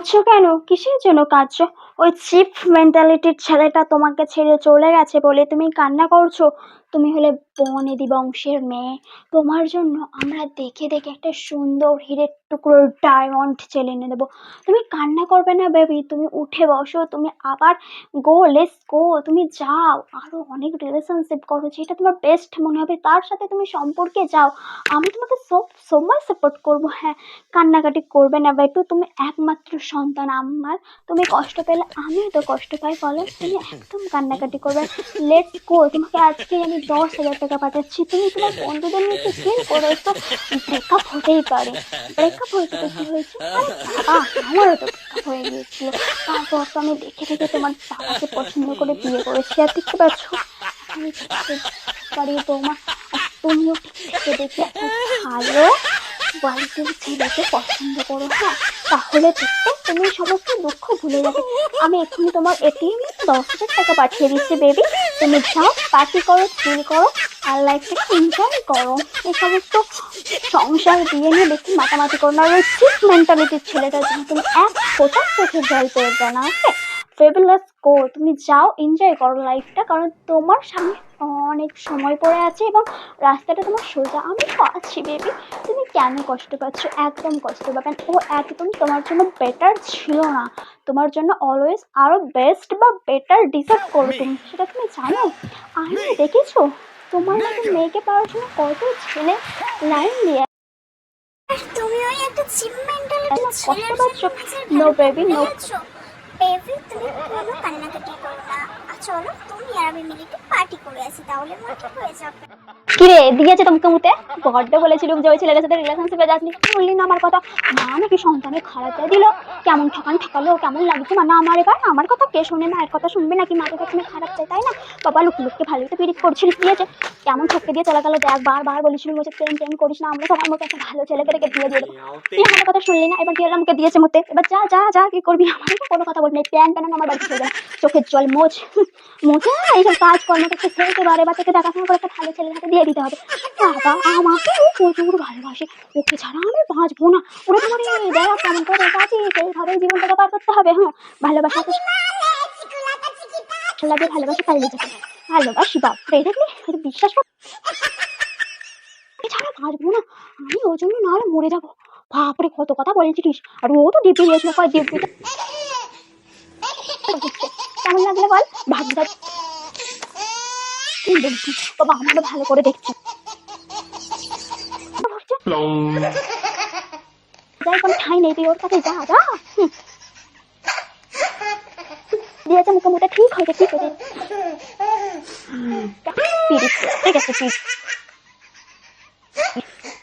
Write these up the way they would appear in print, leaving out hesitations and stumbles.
কাঁদছো কেন? কিসের জন্য কাঁদছো? ওই চিপ মেন্টালিটির ছেলেটা তোমাকে ছেড়ে চলে গেছে বলে তুমি কান্না করছো? তুমি হলে বনেদি বংশের মেয়ে। তোমার জন্য আমরা দেখে দেখে একটা সুন্দর হীরের টুকরো ডায়মন্ড ছেলে এনে দেবো। তুমি কান্না করবে না বেবি, তুমি উঠে বসো, তুমি আবার গো, লেটস গো, তুমি যাও আরো অনেক রিলেশনশিপ করো, যেটা তোমার বেস্ট মনে হবে তার সাথে তুমি সম্পর্কে যাও। আমি তোমাকে সব সময় সাপোর্ট করবো। হ্যাঁ, কান্নাকাটি করবে না বেটু, তুমি একমাত্র সন্তান আমার। তুমি কষ্ট পেলে আমিও তো কষ্ট পাই, বলো? তুমি একদম কান্নাকাটি করবে। লেটস গো, তোমাকে আজকে আমি 10,000 টাকা পাঠাচ্ছি, তুমি তোমার বন্ধুদের নিয়ে একটু চিল করো। তো ব্রেকআপ হতেই পারে, ব্রেকআপ হয়েছে তো কি হয়েছে? আরে বাবা, আমারও তো ব্রেকআপ হয়ে গিয়েছিল, তারপর তো আমি দেখে দেখে তোমার বাবাকে পছন্দ করে বিয়ে করেছি। আর দেখতে পাচ্ছ আমি বাড়ির বৌমা, আর তুমিও ঠিক দেখে দেখে একটা ভালো বাড়িতে ছেলেকে পছন্দ করো। হ্যাঁ, তাহলে দেখবে তুমি সমস্ত দুঃখ ভুলে যাবে। আমি এক্ষুনি তোমার এটিএম 10,000 টাকা পাঠিয়ে দিচ্ছি বেবি, তুমি যাও, পার্টি করো, চিল করো, আর লাইফটাকে এনজয় করো। এই সমস্ত সংসার দিয়ে নিয়ে বেশি মাতামাতি করো না। ওই চিপ মেন্টালিটির ছেলেটার জন্য তুমি এক ফোঁটা চোখে জল পেয়ে না। ওকে, ফেবুলাস গো, তুমি যাও, এনজয় করো লাইফটা, কারণ তোমার সামনে অনেক সময় পড়ে আছে এবং রাস্তাটা তোমার সোজা। আমি তো আছি বেবি, তুমি কেন কষ্ট পাচ্ছ? একদম কষ্ট পাবেন, ও একদম তোমার জন্য বেটার ছিল না। তোমার জন্য অলওয়েজ আরো বেস্ট বা বেটার ডিজার্ভ করো তুমি, সেটা তুমি জানো। আমি দেখেছো তোমার মতো মেয়েকে পাওয়ার জন্য কত ছেলে লাইন দিয়ে। তুমি ওই একটা চিপ মেন্টালিটি কষ্ট ছেলের পাচ্ছ? জন্য নিজের নো ভালো বেবি, ভুলে নো। যাচ্ছ। বেবি তুমি কোনো কান্নাকাটি করো না, আর চলো তুমি আর আমি মিলে একটু পার্টি করে আসি, তাহলে মন ঠিক হয়ে যাবে। কিরে দিয়েছে তোমাকে মুতে? বড্ড বলেছিলুম যে ওই ছেলেটার সাথে রিলেশনশিপে যাসনি, শুনলি না আমার কথা? মা নাকি সন্তানের খারাপ চাই দিল, কেমন ঠকান ঠকালো, কেমন লাগছে মানে আমার। এবার আমার কথা কে শোনে? না, এর কথা শুনবে নাকি? মাকে সবসময় খারাপ চাই, তাই না? বাবা লুকি লুকি ভালোই তো পিরিত করছিলিস, দিয়েছে কেমন ঠকে দিয়ে চলে গেল। দেখ বার করিস প্রেম করিস না, আমরা সবার মতো একটা ভালো ছেলেকে দেখে দিয়ে দিয়ে দেবো। তুই আমার কথা শুনলি না, এবার কি হলো? আমাকে দিয়েছে মতে, এবার যা যা যা, কি করবি? আমার কোনো কথা বলবি না, প্যান প্যান আমার বাড়িতে চলে যায়, চোখের জল মোচ মোচা, এইসব কাজ কর্মকে ছেড়ে বারে বা থেকে দেখাশোনা করে একটা ভালো ছেলের হাতে দিয়ে দিতে হবে। বাবা আমাকে ও প্রচুর ভালোবাসে, ওকে ছাড়া আমি বাঁচবো না। ওরা তোমার দেখ কেমন করে বাঁচি, সেইভাবেই জীবনটাকে পার করতে হবে। হ্যাঁ, ভালোবাসা তো লাগে, ভালোবাসা পালিয়ে যাবে, ভালোবাসি বাপরে, দেখলি বিশ্বাস কর, এছাড়া বাঁচবো না আমি, ওই জন্য না হলে মরে যাবো। বাপরে কত কথা বলেছিস। আর ও তো দিব্যি দিয়েছিল, কয় দিব্যিটা কেমন লাগলে বল? ভাবটা বাবা আমারও ভালো করে দেখছে, যাই কোনো ঠাই নেই, তুই ওর কাছে যা যা। দিয়েছে মুখে মুখে, ঠিক হয়েছে ঠিক হয়েছে, পিরিত ঠিক আছে,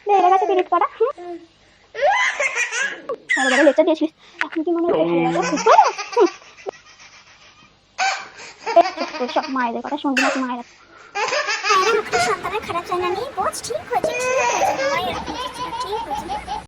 মেয়েরা কাছে পিরিত করা। বড় বড় লেকচার দিয়েছিস, এখন কি মনে হচ্ছে ভালোবাসা খুব ভালো? সব মায়েদের কথা শুনবি না, মায়েরা সন্তানের খারাপ চাই না, নিয়ে বোঝ, ঠিক হয়েছে ঠিক হয়েছে, ঠিক হয়েছে।